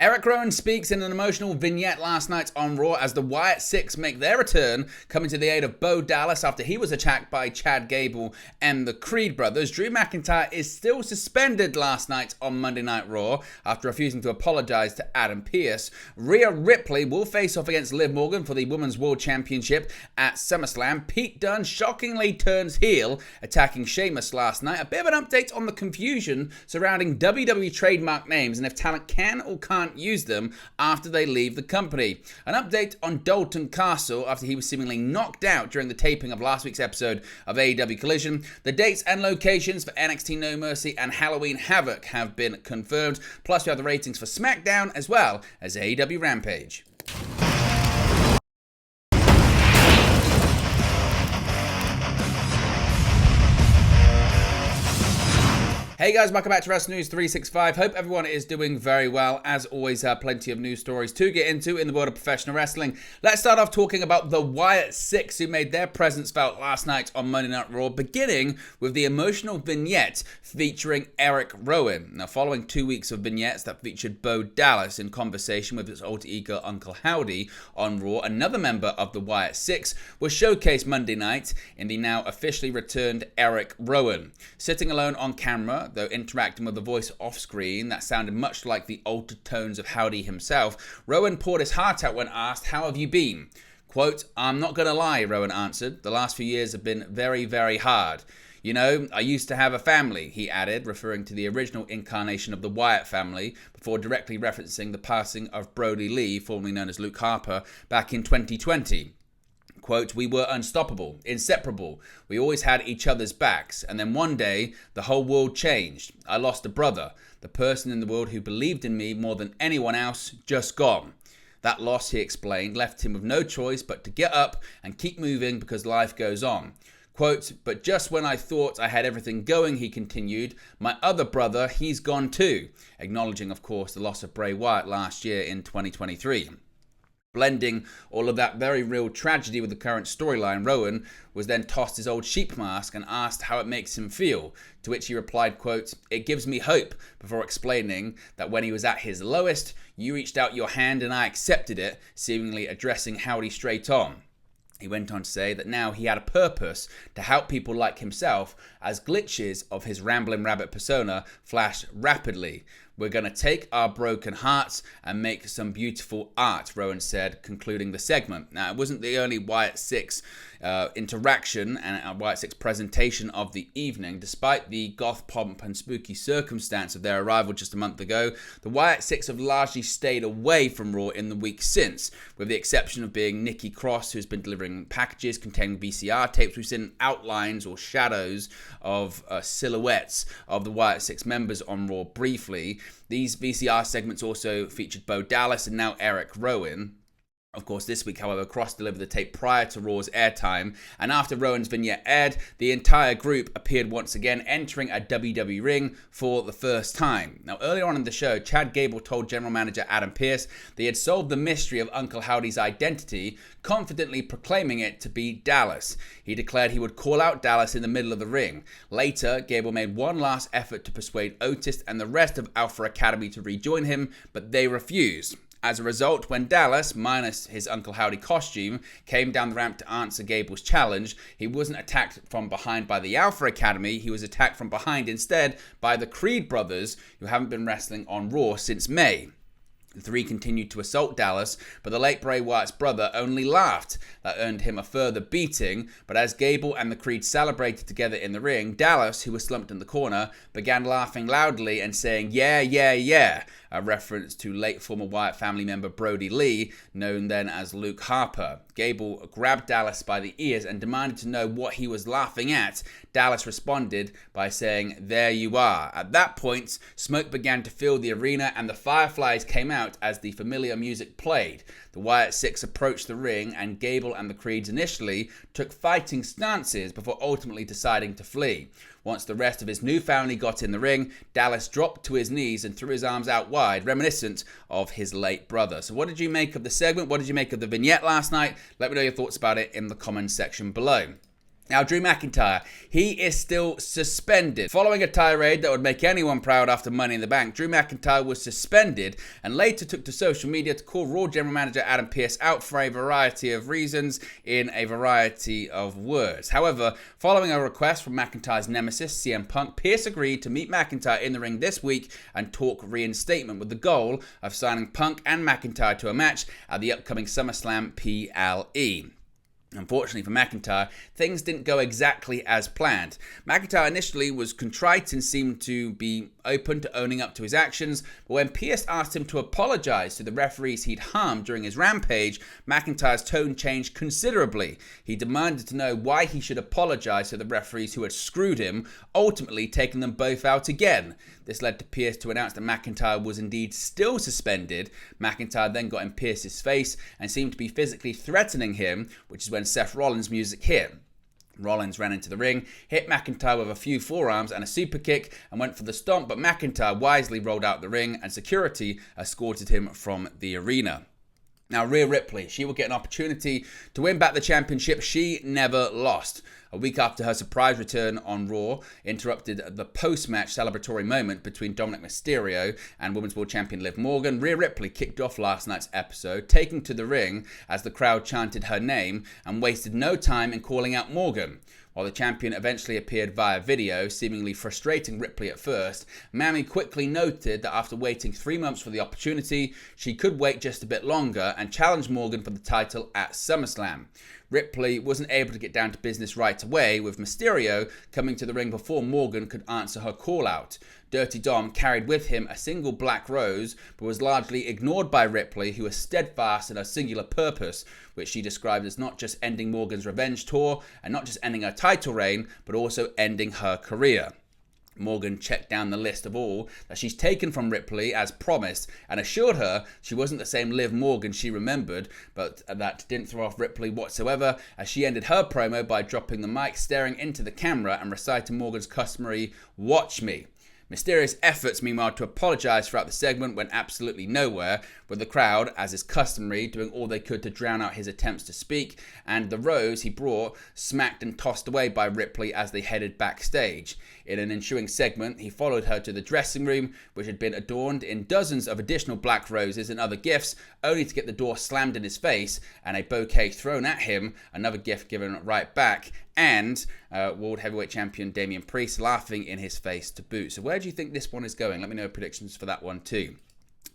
Eric Rowan speaks in an emotional vignette last night on Raw as the Wyatt Six make their return, coming to the aid of Bo Dallas after he was attacked by Chad Gable and the Creed brothers. Drew McIntyre is still suspended last night on Monday Night Raw after refusing to apologize to Adam Pearce. Rhea Ripley will face off against Liv Morgan for the Women's World Championship at SummerSlam. Pete Dunne shockingly turns heel, attacking Sheamus last night. A bit of an update on the confusion surrounding WWE trademark names and if talent can or can't use them after they leave the company. An update on Dalton Castle after he was seemingly knocked out during the taping of last week's episode of AEW Collision. The dates and locations for NXT No Mercy and Halloween Havoc have been confirmed. Plus we have the ratings for SmackDown as well as AEW Rampage. Hey guys, welcome back to Wrestling News 365. Hope everyone is doing very well. As always, plenty of news stories to get into in the world of professional wrestling. Let's start off talking about the Wyatt Six, who made their presence felt last night on Monday Night Raw, beginning with the emotional vignette featuring Eric Rowan. Now, following 2 weeks of vignettes that featured Bo Dallas in conversation with his alter ego Uncle Howdy on Raw, another member of the Wyatt Six was showcased Monday night in the now officially returned Eric Rowan. Sitting alone on camera, though interacting with the voice off-screen that sounded much like the altered tones of Howdy himself, Rowan poured his heart out when asked, "How have you been?" Quote, "I'm not gonna lie," Rowan answered. "The last few years have been very, very hard. You know, I used to have a family," he added, referring to the original incarnation of the Wyatt family, before directly referencing the passing of Brody Lee, formerly known as Luke Harper, back in 2020. Quote, "We were unstoppable, inseparable. We always had each other's backs. And then one day, the whole world changed. I lost a brother, the person in the world who believed in me more than anyone else, just gone. That loss," he explained, "left him with no choice but to get up and keep moving because life goes on." Quote, "But just when I thought I had everything going," he continued, "my other brother, he's gone too." Acknowledging, of course, the loss of Bray Wyatt last year in 2023. Blending all of that very real tragedy with the current storyline, Rowan was then tossed his old sheep mask and asked how it makes him feel, to which he replied, quote, "It gives me hope," before explaining that when he was at his lowest, you reached out your hand and I accepted it, seemingly addressing Howdy straight on. He went on to say that now he had a purpose to help people like himself as glitches of his rambling rabbit persona flashed rapidly. "We're going to take our broken hearts and make some beautiful art," Rowan said, concluding the segment. Now, it wasn't the only Wyatt Six interaction and Wyatt Six presentation of the evening. Despite the goth pomp and spooky circumstance of their arrival just a month ago, the Wyatt Six have largely stayed away from Raw in the week since, with the exception of being Nikki Cross, who's been delivering packages containing VCR tapes. We've seen outlines or shadows of silhouettes of the Wyatt Six members on Raw briefly. These VCR segments also featured Bo Dallas and now Eric Rowan. Of course, this week, however, Cross delivered the tape prior to Raw's airtime, and after Rowan's vignette aired, the entire group appeared once again, entering a WWE ring for the first time. Now, earlier on in the show, Chad Gable told General Manager Adam Pearce they had solved the mystery of Uncle Howdy's identity, confidently proclaiming it to be Dallas. He declared he would call out Dallas in the middle of the ring. Later, Gable made one last effort to persuade Otis and the rest of Alpha Academy to rejoin him, but they refused. As a result, when Dallas, minus his Uncle Howdy costume, came down the ramp to answer Gable's challenge, he wasn't attacked from behind by the Alpha Academy, he was attacked from behind instead by the Creed brothers, who haven't been wrestling on Raw since May. The three continued to assault Dallas, but the late Bray Wyatt's brother only laughed. That earned him a further beating, but as Gable and the Creed celebrated together in the ring, Dallas, who was slumped in the corner, began laughing loudly and saying, "Yeah, yeah, yeah," a reference to late former Wyatt family member Brody Lee, known then as Luke Harper. Gable grabbed Dallas by the ears and demanded to know what he was laughing at. Dallas responded by saying, "There you are." At that point, smoke began to fill the arena and the Fireflies came out as the familiar music played. The Wyatt Six approached the ring and Gable and the Creeds initially took fighting stances before ultimately deciding to flee. Once the rest of his new family got in the ring, Dallas dropped to his knees and threw his arms out wide, reminiscent of his late brother. So what did you make of the segment? What did you make of the vignette last night? Let me know your thoughts about it in the comments section below. Now, Drew McIntyre, he is still suspended. Following a tirade that would make anyone proud after Money in the Bank, Drew McIntyre was suspended and later took to social media to call Raw General Manager Adam Pearce out for a variety of reasons in a variety of words. However, following a request from McIntyre's nemesis, CM Punk, Pearce agreed to meet McIntyre in the ring this week and talk reinstatement with the goal of signing Punk and McIntyre to a match at the upcoming SummerSlam PLE. Unfortunately for McIntyre, things didn't go exactly as planned. McIntyre initially was contrite and seemed to be open to owning up to his actions, but when Pearce asked him to apologise to the referees he'd harmed during his rampage, McIntyre's tone changed considerably. He demanded to know why he should apologise to the referees who had screwed him, ultimately taking them both out again. This led to Pearce to announce that McIntyre was indeed still suspended. McIntyre then got in Pearce's face and seemed to be physically threatening him, which is when Seth Rollins' music hit. Rollins ran into the ring, hit McIntyre with a few forearms and a super kick and went for the stomp, but McIntyre wisely rolled out the ring and security escorted him from the arena. Now, Rhea Ripley, she will get an opportunity to win back the championship she never lost. A week after her surprise return on Raw interrupted the post-match celebratory moment between Dominic Mysterio and Women's World Champion Liv Morgan, Rhea Ripley kicked off last night's episode, taking to the ring as the crowd chanted her name and wasted no time in calling out Morgan. While the champion eventually appeared via video, seemingly frustrating Ripley at first, Mammy quickly noted that after waiting 3 months for the opportunity, she could wait just a bit longer and challenge Morgan for the title at SummerSlam. Ripley wasn't able to get down to business right away, with Mysterio coming to the ring before Morgan could answer her call-out. Dirty Dom carried with him a single black rose, but was largely ignored by Ripley, who was steadfast in her singular purpose, which she described as not just ending Morgan's revenge tour and not just ending her title reign, but also ending her career. Morgan checked down the list of all that she's taken from Ripley as promised and assured her she wasn't the same Liv Morgan she remembered, but that didn't throw off Ripley whatsoever as she ended her promo by dropping the mic, staring into the camera and reciting Morgan's customary "Watch me." Mysterio's efforts, meanwhile, to apologise throughout the segment went absolutely nowhere, with the crowd, as is customary, doing all they could to drown out his attempts to speak, and the rose he brought smacked and tossed away by Ripley as they headed backstage. In an ensuing segment, he followed her to the dressing room, which had been adorned in dozens of additional black roses and other gifts, only to get the door slammed in his face and a bouquet thrown at him, another gift given right back, and World Heavyweight Champion Damian Priest laughing in his face to boot. So where do you think this one is going? Let me know predictions for that one too.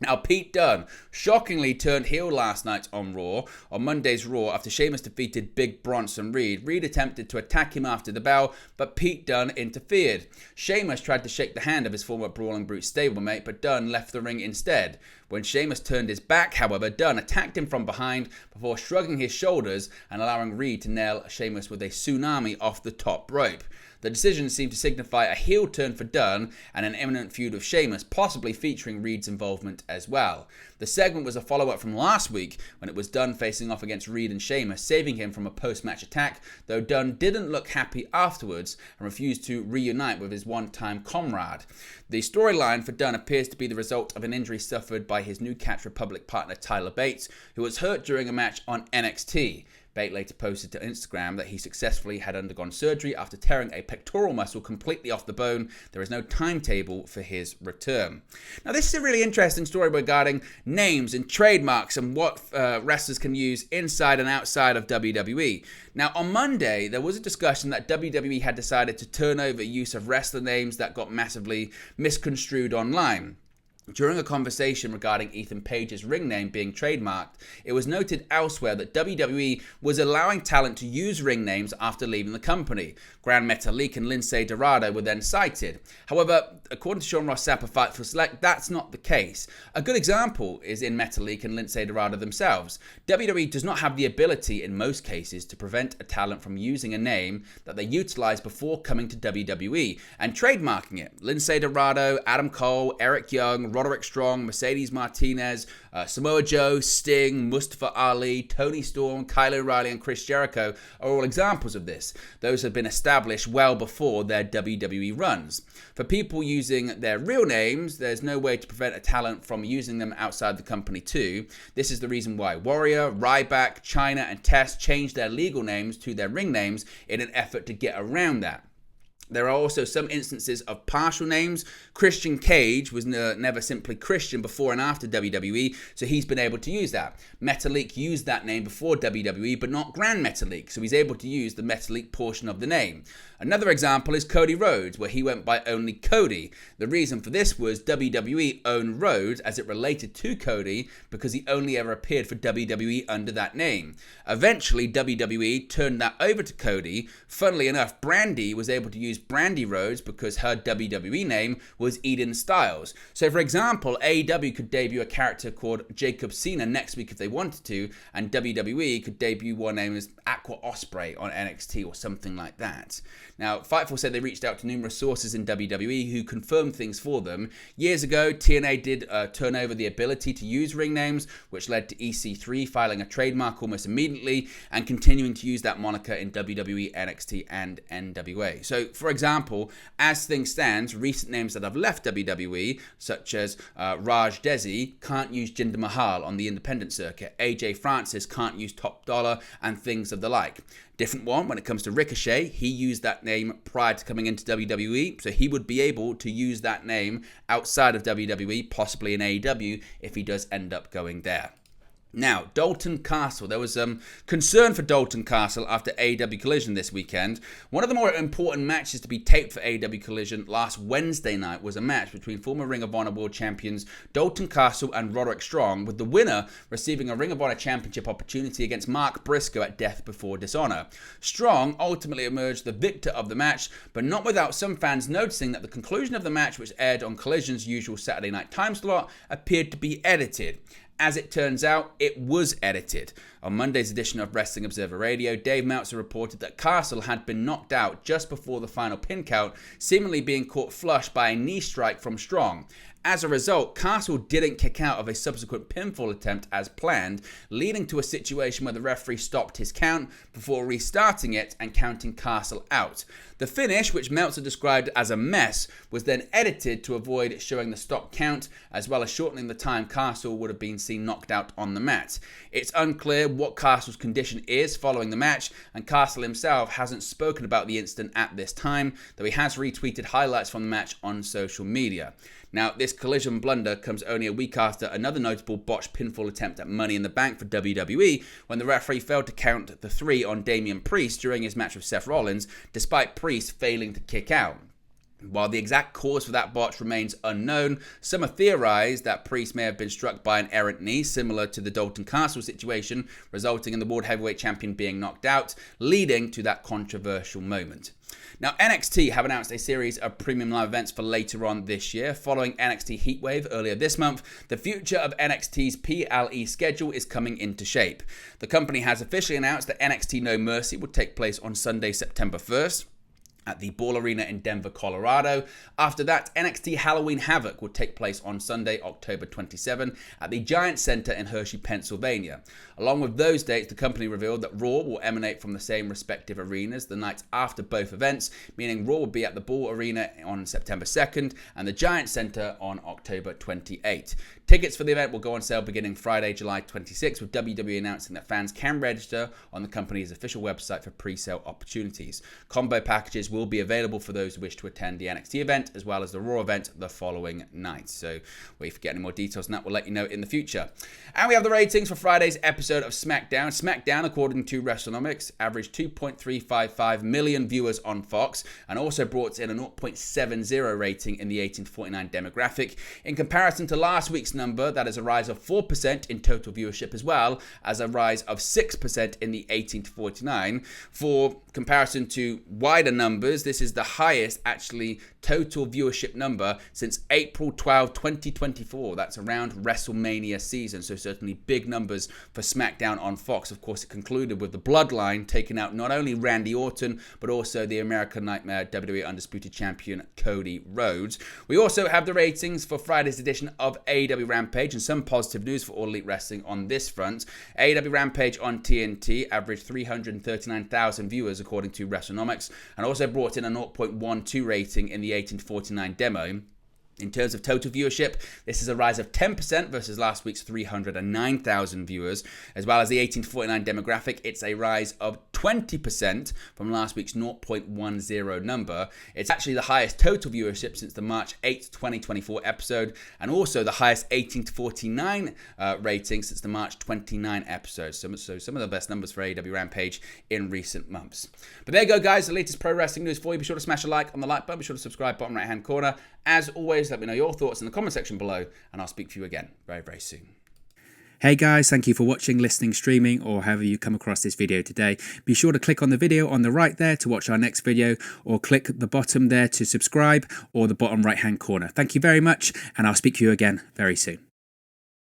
Now, Pete Dunne shockingly turned heel last night on Raw. On Monday's Raw, after Sheamus defeated Big Bronson Reed, Reed attempted to attack him after the bell, but Pete Dunne interfered. Sheamus tried to shake the hand of his former Brawling Brute stablemate, but Dunne left the ring instead. When Sheamus turned his back, however, Dunne attacked him from behind before shrugging his shoulders and allowing Reed to nail Sheamus with a tsunami off the top rope. The decision seemed to signify a heel turn for Dunne and an imminent feud with Sheamus, possibly featuring Reed's involvement as well. The segment was a follow-up from last week when it was Dunne facing off against Reed and Sheamus, saving him from a post-match attack, though Dunne didn't look happy afterwards and refused to reunite with his one-time comrade. The storyline for Dunne appears to be the result of an injury suffered by his New Catch Republic partner Tyler Bates, who was hurt during a match on NXT. Bate later posted to Instagram that he successfully had undergone surgery after tearing a pectoral muscle completely off the bone. There is no timetable for his return. Now, this is a really interesting story regarding names and trademarks and what wrestlers can use inside and outside of WWE. Now, on Monday, there was a discussion that WWE had decided to turn over use of wrestler names that got massively misconstrued online. During a conversation regarding Ethan Page's ring name being trademarked, it was noted elsewhere that WWE was allowing talent to use ring names after leaving the company. Gran Metalik and Lince Dorado were then cited. However, according to Sean Ross Sapp of Fightful Select, that's not the case. A good example is in Metalik and Lince Dorado themselves. WWE does not have the ability, in most cases, to prevent a talent from using a name that they utilized before coming to WWE and trademarking it. Lince Dorado, Adam Cole, Eric Young, Roderick Strong, Mercedes Martinez, Samoa Joe, Sting, Mustafa Ali, Tony Storm, Kyle O'Reilly, and Chris Jericho are all examples of this. Those have been established well before their WWE runs. For people using their real names, there's no way to prevent a talent from using them outside the company too. This is the reason why Warrior, Ryback, Chyna, and Test changed their legal names to their ring names in an effort to get around that. There are also some instances of partial names. Christian Cage was never simply Christian before and after WWE, so he's been able to use that. Metalik used that name before WWE, but not Grand Metalik, so he's able to use the Metalik portion of the name. Another example is Cody Rhodes, where he went by only Cody. The reason for this was WWE owned Rhodes as it related to Cody because he only ever appeared for WWE under that name. Eventually, WWE turned that over to Cody. Funnily enough, Brandy was able to use Brandy Rhodes because her WWE name was Eden Styles. So for example, AEW could debut a character called Jacob Cena next week if they wanted to, and WWE could debut one named as Aqua Ospreay on NXT or something like that. Now, Fightful said they reached out to numerous sources in WWE who confirmed things for them. Years ago, TNA did turn over the ability to use ring names, which led to EC3 filing a trademark almost immediately and continuing to use that moniker in WWE, NXT, and NWA. So, for example, as things stand, recent names that have left WWE, such as Raj Desi, can't use Jinder Mahal on the independent circuit. AJ Francis can't use Top Dollar, and things of the like. Different one when it comes to Ricochet. He used that name prior to coming into WWE, so he would be able to use that name outside of WWE, possibly in AEW, if he does end up going there. Now, Dalton Castle. There was concern for Dalton Castle after AEW Collision this weekend. One of the more important matches to be taped for AEW Collision last Wednesday night was a match between former Ring of Honor World Champions Dalton Castle and Roderick Strong, with the winner receiving a Ring of Honor Championship opportunity against Mark Briscoe at Death Before Dishonor. Strong ultimately emerged the victor of the match, but not without some fans noticing that the conclusion of the match, which aired on Collision's usual Saturday night time slot, appeared to be edited. As it turns out, it was edited. On Monday's edition of Wrestling Observer Radio, Dave Meltzer reported that Castle had been knocked out just before the final pin count, seemingly being caught flush by a knee strike from Strong. As a result, Castle didn't kick out of a subsequent pinfall attempt as planned, leading to a situation where the referee stopped his count before restarting it and counting Castle out. The finish, which Meltzer described as a mess, was then edited to avoid showing the stop count, as well as shortening the time Castle would have been seen knocked out on the mat. It's unclear what Castle's condition is following the match, and Castle himself hasn't spoken about the incident at this time, though he has retweeted highlights from the match on social media. Now, this Collision blunder comes only a week after another notable botched pinfall attempt at Money in the Bank for WWE, when the referee failed to count the 3 on Damian Priest during his match with Seth Rollins, despite Priest failing to kick out. While the exact cause for that botch remains unknown, some have theorized that Priest may have been struck by an errant knee, similar to the Dalton Castle situation, resulting in the World Heavyweight Champion being knocked out, leading to that controversial moment. Now, NXT have announced a series of premium live events for later on this year. Following NXT Heatwave earlier this month, the future of NXT's PLE schedule is coming into shape. The company has officially announced that NXT No Mercy will take place on Sunday, September 1st. At the Ball Arena in Denver, Colorado. After that, NXT Halloween Havoc will take place on Sunday, October 27, at the Giant Center in Hershey, Pennsylvania. Along with those dates, the company revealed that Raw will emanate from the same respective arenas the nights after both events, meaning Raw will be at the Ball Arena on September 2nd and the Giant Center on October 28. Tickets for the event will go on sale beginning Friday, July 26, with WWE announcing that fans can register on the company's official website for pre-sale opportunities. Combo packages will be available for those who wish to attend the NXT event as well as the Raw event the following night. So if we get any more details on that, we'll let you know in the future. And we have the ratings for Friday's episode of SmackDown. SmackDown, according to WrestleNomics, averaged 2.355 million viewers on Fox and also brought in a 0.70 rating in the 18 to 49 demographic. In comparison to last week's number, that is a rise of 4% in total viewership, as well as a rise of 6% in the 18 to 49. For comparison to wider numbers, this is the highest actually total viewership number since April 12, 2024. That's around WrestleMania season, so certainly big numbers for SmackDown on Fox. Of course, it concluded with the Bloodline taking out not only Randy Orton, but also the American Nightmare WWE Undisputed Champion Cody Rhodes. We also have the ratings for Friday's edition of AEW Rampage, and some positive news for All Elite Wrestling on this front. AEW Rampage on TNT averaged 339,000 viewers according to WrestleNomics, and also brought in a 0.12 rating in the 18-49 demo. In terms of total viewership, this is a rise of 10% versus last week's 309,000 viewers. As well as the 18-49 demographic, it's a rise of 20% from last week's 0.10 number. It's actually the highest total viewership since the March 8, 2024 episode, and also the highest 18-49 rating since the March 29 episode. So some of the best numbers for AEW Rampage in recent months. But there you go, guys, the latest pro wrestling news for you. Be sure to smash a like on the like button. Be sure to subscribe, bottom right-hand corner. As always, let me know your thoughts in the comment section below, and I'll speak to you again very, very soon. Hey guys, thank you for watching, listening, streaming, or however you come across this video today. Be sure to click on the video on the right there to watch our next video, or click the bottom there to subscribe, or the bottom right hand corner. Thank you very much, and I'll speak to you again very soon.